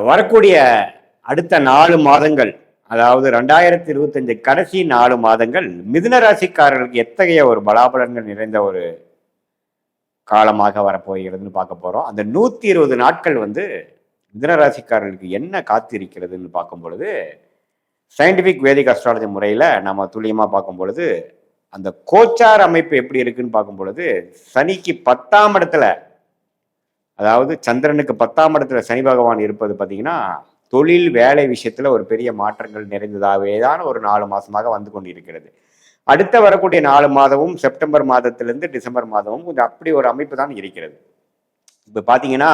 வரக்கூடிய அடுத்த 4 மாதங்கள், அதாவது 2025 கடைசி 4 மாதங்கள் மிதுன ராசிக்காரர்களுக்கு எத்தகைய ஒரு பலாபலன்கள் நிறைந்த ஒரு காலமாக வரப்போகிறதுன்னு பார்க்க போறோம். அந்த 120 நாட்கள் வந்து மிதுன ராசிக்காரர்களுக்கு என்ன காத்திருக்கிறதுன்னு பார்க்கும் பொழுது, சயின்டிபிக் வேதிக் அஸ்ட்ராலஜி முறையில நம்ம துல்லியமா பார்க்கும் பொழுது, அந்த கோச்சார் அமைப்பு எப்படி இருக்குன்னு பார்க்கும் பொழுது, சனிக்கு 10ஆம் இடத்துல, அதாவது சந்திரனுக்கு 10ஆம் இடத்துல சனி பகவான் இருப்பது பார்த்தீங்கன்னா, தொழில் வேலை விஷயத்துல ஒரு பெரிய மாற்றங்கள் நிறைந்ததாகவே தான் ஒரு 4 மாசமாக வந்து கொண்டிருக்கிறது. அடுத்த வரக்கூடிய 4 மாதமும் செப்டம்பர் மாதத்திலிருந்து டிசம்பர் மாதமும் கொஞ்சம் அப்படி ஒரு அமைப்பு தான் இருக்கிறது. இப்போ பார்த்தீங்கன்னா,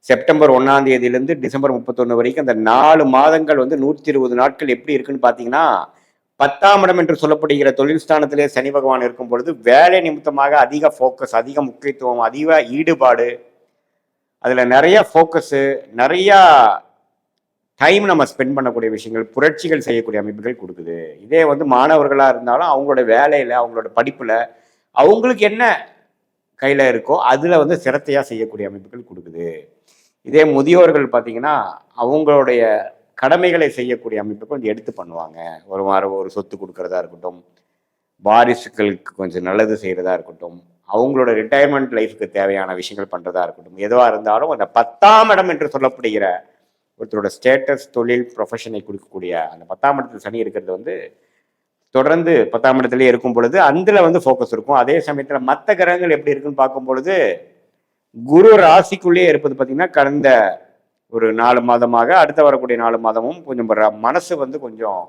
செப்டம்பர் 1ஆம் தேதியிலிருந்து டிசம்பர் 31 வரைக்கும் அந்த 4 மாதங்கள் வந்து 120 நாட்கள் எப்படி இருக்குன்னு பார்த்தீங்கன்னா, 10ஆம் இடம் என்று சொல்லப்படுகிற தொழில் ஸ்தானத்திலே சனி பகவான் இருக்கும் பொழுது வேலை நிமித்தமாக அதிக ஃபோக்கஸ், அதிக முக்கியத்துவம், அதிக ஈடுபாடு, அதுல நிறைய ஃபோக்கஸு, நிறைய டைம் நம்ம ஸ்பெண்ட் பண்ணக்கூடிய விஷயங்கள், புரட்சிகள் செய்யக்கூடிய அமைப்புகள் கொடுக்குது. இதே வந்து மாணவர்களாக இருந்தாலும் அவங்களோட வேலையில், அவங்களோட படிப்பில் அவங்களுக்கு என்ன கையில் இருக்கோ அதில் வந்து சிரத்தையாக செய்யக்கூடிய அமைப்புகள் கொடுக்குது. இதே முதியோர்கள் பார்த்தீங்கன்னா அவங்களுடைய கடமைகளை செய்யக்கூடிய அமைப்புகள் கொஞ்சம் எடுத்து பண்ணுவாங்க. ஒரு வாரம் ஒரு சொத்து கொடுக்கறதா இருக்கட்டும், வாரிசுகளுக்கு கொஞ்சம் நல்லது செய்கிறதா இருக்கட்டும், அவங்களோட ரிட்டையர்மெண்ட் லைஃப்க்கு தேவையான விஷயங்கள் பண்ணுறதா இருக்கட்டும், எதுவாக இருந்தாலும் அந்த 10ஆம் இடம் என்று சொல்லப்படுகிற ஒருத்தரோட ஸ்டேட்டஸ், தொழில், ப்ரொஃபஷனை கொடுக்கக்கூடிய அந்த 10ஆம் இடத்துல சனி இருக்கிறது வந்து தொடர்ந்து 10ஆம் இடத்துலயே இருக்கும் பொழுது அதில் வந்து ஃபோக்கஸ் இருக்கும். அதே சமயத்தில் மற்ற கிரகங்கள் எப்படி இருக்குன்னு பார்க்கும் பொழுது, குரு ராசிக்குள்ளேயே இருப்பது பார்த்தீங்கன்னா கடந்த ஒரு 4 மாதமாக, அடுத்த வரக்கூடிய 4 மாதமும் கொஞ்சம் மனசு வந்து கொஞ்சம்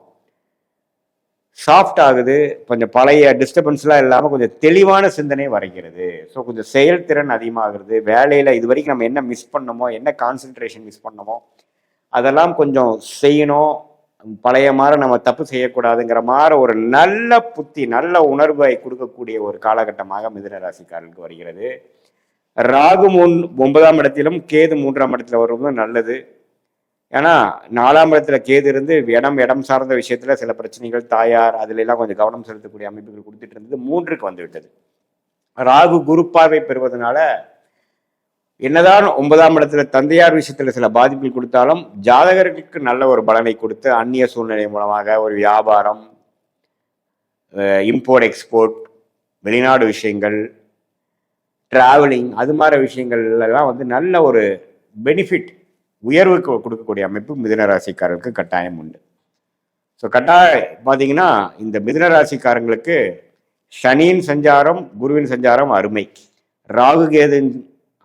சாஃப்ட் ஆகுது, கொஞ்சம் பழைய டிஸ்டர்பன்ஸ்லாம் இல்லாமல் கொஞ்சம் தெளிவான சிந்தனை வரைகிறது. ஸோ கொஞ்சம் செயல்திறன் அதிகமாகிறது. வேலையில் இது வரைக்கும் நம்ம என்ன மிஸ் பண்ணமோ, என்ன கான்சென்ட்ரேஷன் மிஸ் பண்ணமோ அதெல்லாம் கொஞ்சம் செய்யணும். பழைய மாதிரி நம்ம தப்பு செய்யக்கூடாதுங்கிற மாதிரி ஒரு நல்ல புத்தி, நல்ல உணர்வை கொடுக்கக்கூடிய ஒரு காலகட்டமாக மிதுன ராசிக்காரர்களுக்கு வருகிறது. ராகு 9ஆம் இடத்திலும் கேது 3ஆம் இடத்துல வருவது நல்லது. ஏன்னா 4ஆம் இடத்துல கேது இருந்து இடம் சார்ந்த விஷயத்துல சில பிரச்சனைகள், தாயார் அதுல எல்லாம் கொஞ்சம் கவனம் செலுத்தக்கூடிய அமைப்புகள் கொடுத்துட்டு இருந்தது 3க்கு வந்து விட்டது. ராகு குரு பார்வை பெறுவதனால என்னதான் 9ஆம் இடத்துல தந்தையார் விஷயத்துல சில பாதிப்புகள் கொடுத்தாலும் ஜாதகர்களுக்கு நல்ல ஒரு பலனை கொடுத்து அந்நிய சூழ்நிலை மூலமாக ஒரு வியாபாரம், இம்போர்ட் எக்ஸ்போர்ட், வெளிநாடு விஷயங்கள், டிராவலிங், அது மாதிரி விஷயங்கள் எல்லாம் வந்து நல்ல ஒரு பெனிஃபிட், உயர்வுக்கு கொடுக்கக்கூடிய அமைப்பு மிதுன ராசிக்காரர்களுக்கு கட்டாயம் உண்டு. ஸோ கட்டாயம் பார்த்தீங்கன்னா இந்த மிதுன ராசிக்காரங்களுக்கு சனியின் சஞ்சாரம், குருவின் சஞ்சாரம் அருமை, ராகு கேதுவின்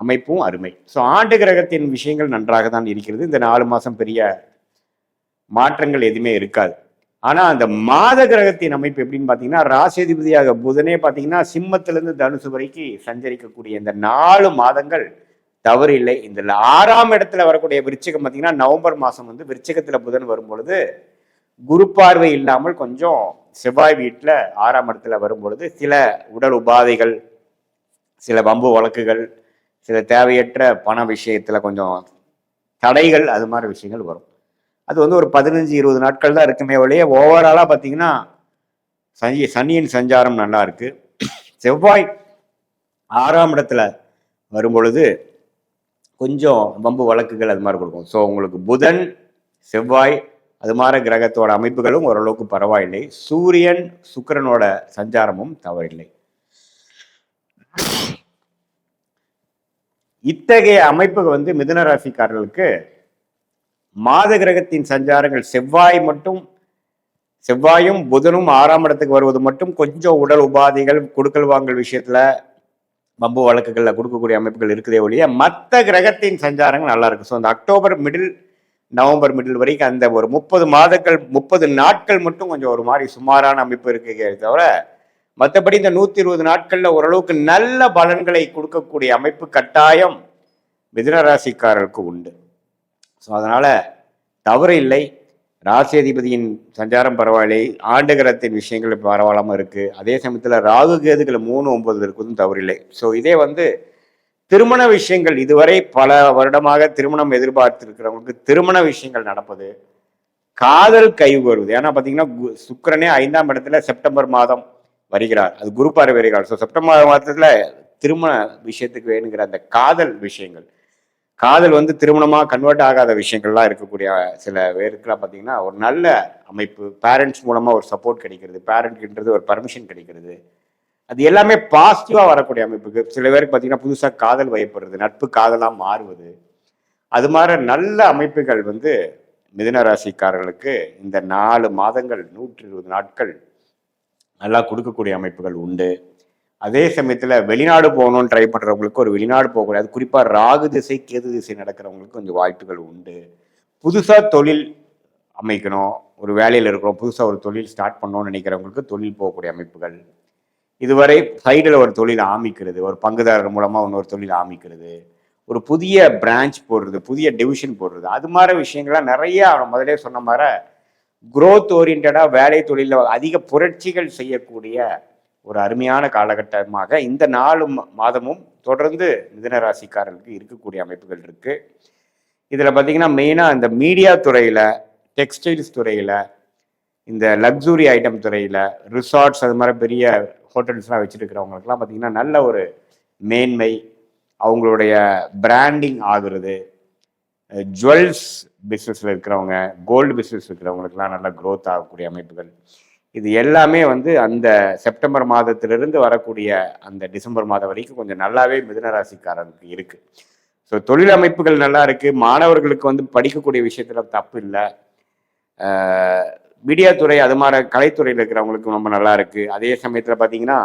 அமைப்பும் அருமை. ஸோ ஆண்டு கிரகத்தின் விஷயங்கள் நன்றாக தான் இருக்கிறது. இந்த 4 மாதம் பெரிய மாற்றங்கள் எதுவுமே இருக்காது. ஆனால் அந்த மாத கிரகத்தின் அமைப்பு எப்படின்னு பார்த்தீங்கன்னா, ராசிதிபதியாக புதனே பார்த்தீங்கன்னா சிம்மத்திலிருந்து தனுசு வரைக்கும் சஞ்சரிக்கக்கூடிய இந்த 4 மாதங்கள் தவறு இல்லை. இந்த 6ஆம் இடத்துல வரக்கூடிய விருச்சிகம் பார்த்தீங்கன்னா நவம்பர் மாதம் வந்து விருச்சிகத்தில் புதன் வரும் பொழுது குரு பார்வை இல்லாமல் கொஞ்சம் செவ்வாய் வீட்டில் 6ஆம் இடத்துல வரும் பொழுது சில உடல் உபாதைகள், சில வம்பு வழக்குகள், சில தேவையற்ற பண விஷயத்துல கொஞ்சம் தடைகள், அது மாதிரி விஷயங்கள் வரும். அது வந்து ஒரு 15-20 நாட்கள் தான் இருக்குமே ஒழிய ஓவராலாக பார்த்தீங்கன்னா சனியின் சஞ்சாரம் நல்லா இருக்கு. செவ்வாய் 6ஆம் இடத்துல வரும் பொழுது கொஞ்சம் வம்பு வழக்குகள் அது மாதிரி கொடுக்கும். ஸோ உங்களுக்கு புதன், செவ்வாய் அது மாதிரி கிரகத்தோட அமைப்புகளும் ஓரளவுக்கு பரவாயில்லை. சூரியன் சுக்கிரனோட சஞ்சாரமும் தவறில்லை. இத்தகைய அமைப்பு வந்து மிதுன ராசிக்காரர்களுக்கு மாத கிரகத்தின் சஞ்சாரங்கள் செவ்வாயும் புதனும் 6ஆம் இடத்துக்கு வருவது மட்டும் கொஞ்சம் உடல் உபாதைகள், கொடுக்கல் வாங்கல் விஷயத்துல வம்பு வழக்குகள்ல கொடுக்கக்கூடிய அமைப்புகள் இருக்குதே ஒழிய மற்ற கிரகத்தின் சஞ்சாரங்கள் நல்லா இருக்கு. ஸோ அந்த அக்டோபர் மிடில், நவம்பர் மிடில் வரைக்கும் அந்த ஒரு 30 நாட்கள் மட்டும் கொஞ்சம் ஒரு மாதிரி சுமாரான அமைப்பு இருக்கு தவிர மற்றபடி இந்த 120 நாட்கள்ல ஓரளவுக்கு நல்ல பலன்களை கொடுக்கக்கூடிய அமைப்பு கட்டாயம் மிதுன ராசிக்காரருக்கு உண்டு. ஸோ அதனால தவறு இல்லை. ராசி அதிபதியின் சஞ்சாரம் பரவாயில்லை, ஆண்டு கிரகத்தின் விஷயங்கள் பரவாயில்லாம இருக்கு. அதே சமயத்துல ராகு கேதுகள் 3-9 இருக்குதும் தவறில்லை. ஸோ இதே வந்து திருமண விஷயங்கள், இதுவரை பல வருடமாக திருமணம் எதிர்பார்த்திருக்கிறவங்களுக்கு திருமண விஷயங்கள் நடப்பது, காதல் கைவருவது. ஏன்னா பார்த்தீங்கன்னா சுக்கிரனே 5ஆம் இடத்துல செப்டம்பர் மாதம் வருகிறார், அது குரு பார்வை வருகிறார். ஸோ செப்டம்பர் மாதத்துல திருமண விஷயத்துக்கு வேணுங்கிற அந்த காதல் விஷயங்கள், காதல் வந்து திருமணமா கன்வெர்ட் ஆகாத விஷயங்கள்லாம் இருக்கக்கூடிய சில பேருக்குலாம் பார்த்தீங்கன்னா ஒரு நல்ல அமைப்பு, பேரண்ட்ஸ் மூலமா ஒரு சப்போர்ட் கிடைக்கிறது, பேரண்ட்ன்றது ஒரு பர்மிஷன் கிடைக்கிறது, அது எல்லாமே பாசிட்டிவா வரக்கூடிய அமைப்புக்கு. சில பேருக்கு பார்த்தீங்கன்னா புதுசா காதல் வயப்படுறது, நட்பு காதலா மாறுவது, அது மாதிரி நல்ல அமைப்புகள் வந்து மிதுன ராசிக்காரர்களுக்கு இந்த 4 மாதங்கள் 120 நாட்கள் நல்லா கொடுக்கக்கூடிய அமைப்புகள் உண்டு. அதே சமயத்துல வெளிநாடு போகணும்னு ட்ரை பண்றவங்களுக்கு ஒரு வெளிநாடு போகக்கூடாது. குறிப்பா ராகு திசை கேது திசை நடக்கிறவங்களுக்கு கொஞ்சம் வாய்ப்புகள் உண்டு. புதுசா தொழில் அமைக்கணும், ஒரு வேலையில இருக்கிறோம், புதுசா ஒரு தொழில் ஸ்டார்ட் பண்ணணும்னு நினைக்கிறவங்களுக்கு தொழில் போகக்கூடிய அமைப்புகள், இதுவரை சைடில் ஒரு தொழில் ஆரம்பிக்கிறது, ஒரு பங்குதாரர் மூலமா இன்னொரு தொழில் ஆரம்பிக்கிறது, ஒரு புதிய பிரான்ச் போடுறது, புதிய டிவிஷன் போடுறது, அது மாதிரி விஷயங்கள்லாம் நிறைய முதலே சொன்ன மாதிரி குரோத் ஓரியன்டா வேலை தொழிலில் அதிக புரட்சிகள் செய்யக்கூடிய ஒரு அருமையான காலகட்டமாக இந்த 4 மாதமும் தொடர்ந்து மிதுன ராசிக்காரர்களுக்கு இருக்கக்கூடிய அமைப்புகள் இருக்கு. இதுல பாத்தீங்கன்னா மெயினா இந்த மீடியா துறையில, டெக்ஸ்டைல்ஸ் துறையில, இந்த லக்ஸுரி ஐட்டம் துறையில, ரிசார்ட்ஸ் அது மாதிரி பெரிய ஹோட்டல்ஸ்லாம் வச்சிருக்கிறவங்களுக்குலாம் பார்த்தீங்கன்னா நல்ல ஒரு மேன்மை, அவங்களுடைய பிராண்டிங் ஆகுறது, ஜுவல்ஸ் பிஸ்னஸில் இருக்கிறவங்க, கோல்டு பிஸ்னஸ் இருக்கிறவங்களுக்குலாம் நல்ல க்ரோத் ஆகக்கூடிய அமைப்புகள், இது எல்லாமே வந்து அந்த செப்டம்பர் மாதத்திலிருந்து வரக்கூடிய அந்த டிசம்பர் மாதம் வரைக்கும் கொஞ்சம் நல்லாவே மிதுன ராசிக்காரருக்கு இருக்கு. ஸோ தொழில் அமைப்புகள் நல்லா இருக்கு. மாணவர்களுக்கு வந்து படிக்கக்கூடிய விஷயத்துல தப்பு இல்லை. மீடியா துறை அது மாதிரி கலைத்துறையில் இருக்கிறவங்களுக்கு ரொம்ப நல்லா இருக்கு. அதே சமயத்தில் பார்த்தீங்கன்னா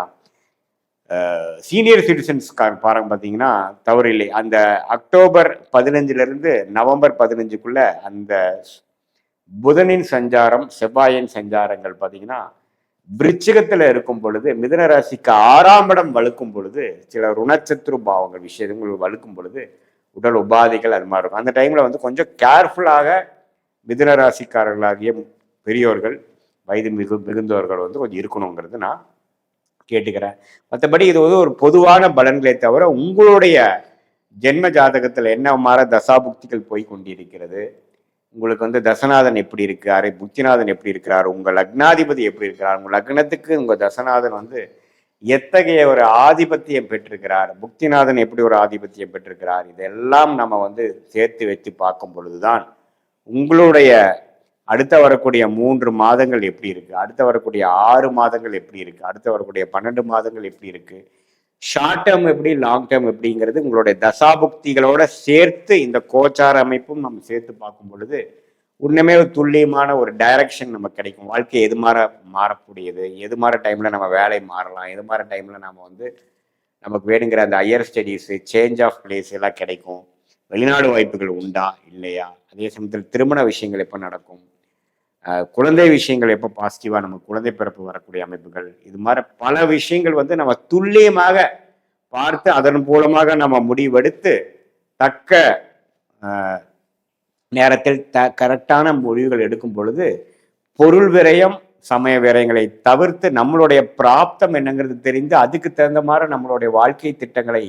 சீனியர் சிட்டிசன்ஸ்க்காக பாருங்க பார்த்தீங்கன்னா தவறு இல்லை. அந்த அக்டோபர் 15 நவம்பர் 15 அந்த புதனின் சஞ்சாரம், செவ்வாயின் சஞ்சாரங்கள் பார்த்தீங்கன்னா விருச்சிகத்தில் இருக்கும் பொழுது மிதுன ராசிக்கு 6ஆம் இடம் வலுக்கும் பொழுது சில ருணச்சத்ரு பாவங்கள் விஷயங்கள் வலுக்கும் பொழுது உடல் உபாதைகள் அது மாதிரி இருக்கும். அந்த டைம்ல வந்து கொஞ்சம் கேர்ஃபுல்லாக மிதுன ராசிக்காரர்களாகிய பெரியோர்கள், வயது மிகுந்தவர்கள் வந்து கொஞ்சம் இருக்கணுங்கிறது நான் கேட்டுக்கிறேன். மற்றபடி இது வந்து ஒரு பொதுவான பலன்களை தவிர உங்களுடைய ஜென்ம ஜாதகத்தில் என்ன மாதிரி தசாபுக்திகள் போய் கொண்டிருக்கிறது, உங்களுக்கு வந்து தசநாதன் எப்படி இருக்காரு, புத்திநாதன் எப்படி இருக்கிறார், உங்க லக்னாதிபதி எப்படி இருக்கிறார், உங்க லக்னத்துக்கு உங்க தசநாதன் வந்து எத்தகைய ஒரு ஆதிபத்தியம் பெற்றிருக்கிறார், புக்திநாதன் எப்படி ஒரு ஆதிபத்தியம் பெற்றிருக்கிறார், இதெல்லாம் நம்ம வந்து சேர்த்து வச்சு பார்க்கும் பொழுதுதான் உங்களுடைய அடுத்த வரக்கூடிய 3 மாதங்கள் எப்படி இருக்கு, அடுத்த வரக்கூடிய 6 மாதங்கள் எப்படி இருக்கு, அடுத்த வரக்கூடிய 12 மாதங்கள் எப்படி இருக்கு, ஷார்ட் டேர்ம் எப்படி, லாங் டேர்ம் எப்படிங்கிறது உங்களுடைய தசாபுக்திகளோட சேர்த்து இந்த கோச்சார அமைப்பும் நம்ம சேர்த்து பார்க்கும் பொழுது உண்மையுமே ஒரு துல்லியமான ஒரு டைரக்ஷன் நமக்கு கிடைக்கும். வாழ்க்கை எது மாதிரி மாறக்கூடியது, எது மாதிரி டைம்ல நம்ம வேலை மாறலாம், எது மாதிரி டைம்ல நம்ம வந்து நமக்கு வேணுங்கிற அந்த higher studies, change of place எல்லாம் கிடைக்கும். வெளிநாடு வாய்ப்புகள் உண்டா இல்லையா, அதே சமயத்தில் திருமண விஷயங்கள் எப்போ நடக்கும், குழந்தை விஷயங்கள் எப்போ பாசிட்டிவா நம்ம குழந்தை பிறப்பு வரக்கூடிய அமைப்புகள், இது மாதிரி பல விஷயங்கள் வந்து நம்ம துல்லியமாக பார்த்து அதன் மூலமாக நம்ம முடிவெடுத்து தக்க நேரத்தில் கரெக்டான முடிவுகள் எடுக்கும் பொழுது பொருள் விரயம், சமய விரயங்களை தவிர்த்து நம்மளுடைய பிராப்தம் என்னங்கிறது தெரிந்து அதுக்கு தகுந்த மாதிரி நம்மளுடைய வாழ்க்கை திட்டங்களை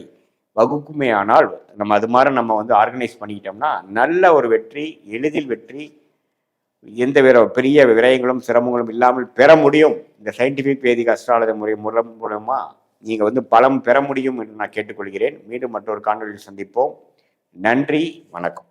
வகுக்குமே ஆனால் நம்ம அது மாதிரி நம்ம வந்து ஆர்கனைஸ் பண்ணிக்கிட்டோம்னா நல்ல ஒரு வெற்றி, எளிதில் வெற்றி, எந்த பெரிய விரயங்களும் சிரமங்களும் இல்லாமல் பெற முடியும். இந்த சயின்டிபிக் வேதிக் அஸ்ட்ராலஜி முறை மூலமா நீங்க வந்து பலம் பெற முடியும் என்று நான் கேட்டுக்கொள்கிறேன். மீண்டும் மற்றொரு காணொலியில் சந்திப்போம். நன்றி, வணக்கம்.